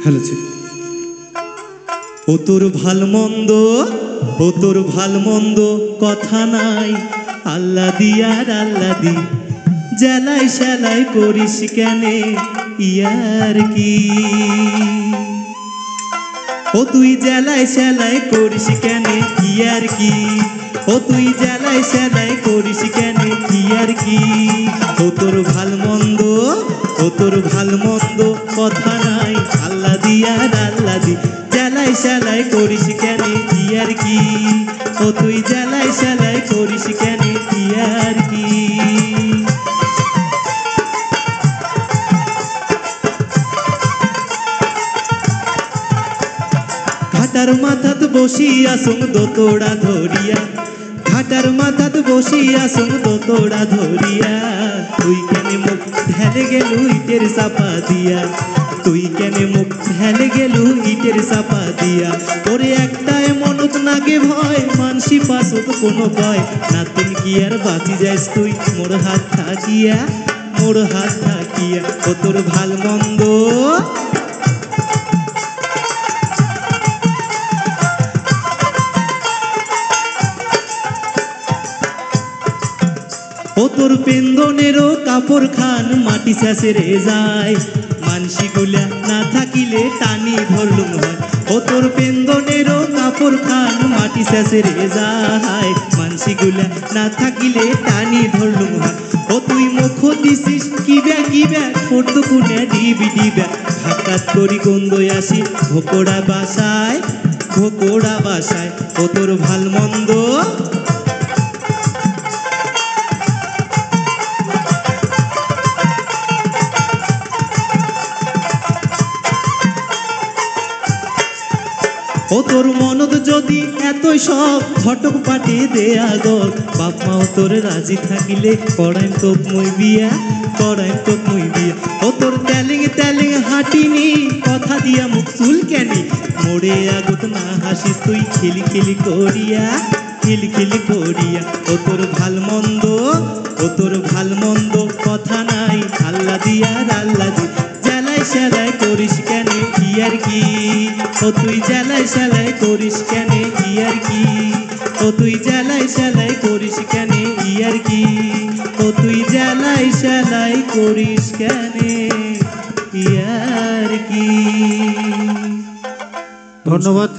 Hello জি। ও তোর ভাল মন্দ কথা নাই, আল্লাহ দিয়ার আল্লাহ দি জ্বালাই শ্যালাই করিস কেনে ইয়ার কি। ও তুই জ্বালাই শ্যালাই করিস কেনে ইয়ার কি। ও তুই জ্বালাই শ্যালাই করিস কেনে ইয়ার কি। ও তোর ভাল মন্দ কথা নাই, আল্লাহ দিয়ার আল্লাহ দি জ্বালাই শ্যালাই করিস কেনে ইয়ার কি। ও তুই জ্বালাই শ্যালাই করিস কেনে ইয়ার কি। ঘাটার মাথাত বসিয়া সুং দোতোড়া ধরিয়া, ঘাটার মাথাত বসিয়া সুং দোতোড়া ধরিয়া, তুই কেনে মুখ ঢেলে গেলু ইটের চাপা দিয়া। তুই কেনে মুখ ঢেলে গেলু ইটের চাপা দিয়া। তোরে একটাই মনত নাগে ভয়, মানসি পাশত কোনো কয় না, তুই কি আর বাঁচি যাইস তুই মোর হাত থাকিয়া, মোর হাত থাকিয়া। ও তোর ভাল মন্দ ও তোর পেন্দনেরও কাপড় খান মাটি শেষে যায়, মানসি গুলা না থাকিলে টানি ধরলুম হয়। ও তোর পেন্দনেরও কাপড় খান মাটি শেষে যায়, মানসি গুলা না থাকিলে টানি ধরলুম হয়। ও তুই মুখ দিছিস কিবা ছোট কুনে ডিবি ডিবা, হাকাত করি গন্ধই আসি ভোকড়া বাসায়। ও তোর ভাল মন্দ ও তোর মনত যদি এতই সব ঘটক পাঠিয়ে দেয়া গল, বাপ মাও তোর রাজি থাকিলে করাইম তোক মই বিয়া। ও তোর তেলিং হাঁটিনি কথা দিয়া মুখ চুল কেনি, মোড়ে আগত না হাসিস তুই খিলি করিয়া। ও তোর ভাল মন্দ কথা নাই, আল্লাহ দিয়ার আল্লাহ দি জ্বালাই শ্যালাই করিস কেনে ইয়ার কি। ও তুই জ্বালাই শ্যালাই করিস কেনে ইয়ার কি। ও তুই জ্বালাই শ্যালাই করিস কেনে ইয়ার কি। ও তুই জ্বালাই শ্যালাই করিস কেনে ইয়ার কি। ধন্যবাদ।